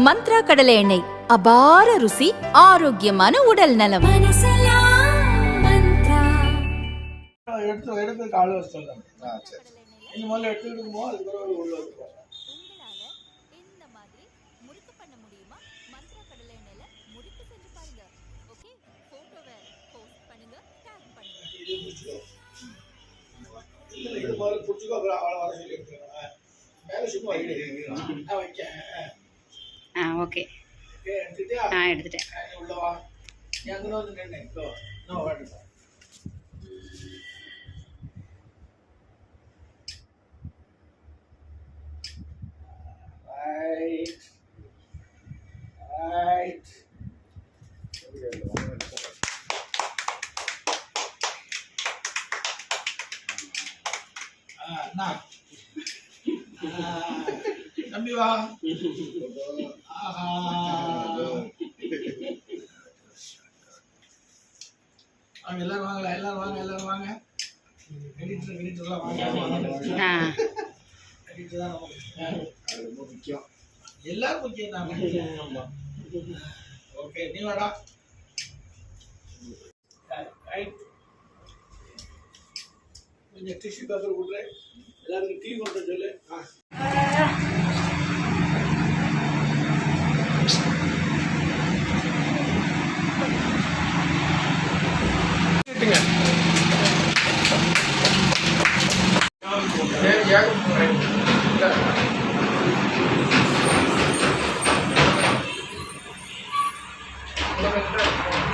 மந்த்ரா கடலை எண்ணெய், அபார ருசி, ஆரோக்கியமான உடல் நலம். எடுத்து காலை வச்சு சொல்றாங்க. நீங்க முதல்ல எடுத்துக்கிட்டு போது அதுக்கு பிறகு உள்ள வச்சுக்கோ. இது மாதிரி புடிச்சுக்கோ, அப்புறம் அவளை வர சொல்லி எடுத்துக்கிறேன். மேலே சும்மா வைக்க. ஓகே எடுத்துட்டியா? எடுத்துட்டேன். உள்ள வா. நீ அங்கே வந்து நின்று இன்னும் வாட்டுப்பா. Right. Right. தம்பி வா. வாங்க எல்லாரும் வாங்கல, எல்லாரும் வாங்க, எல்லாரும் வாங்க. எடிட்டர்லாம் வாங்க. எடிட்டர் தான் ரொம்ப முக்கியம். எல்லாரும் முக்கியம் தாங்க. ஓகே, நீ வாடா. கொஞ்சம் டிஷ்யூ பேப்பர் கொடுக்குறேன். எல்லாருக்கும் டீ கொண்டு சொல்லு. கேட்டுங்க.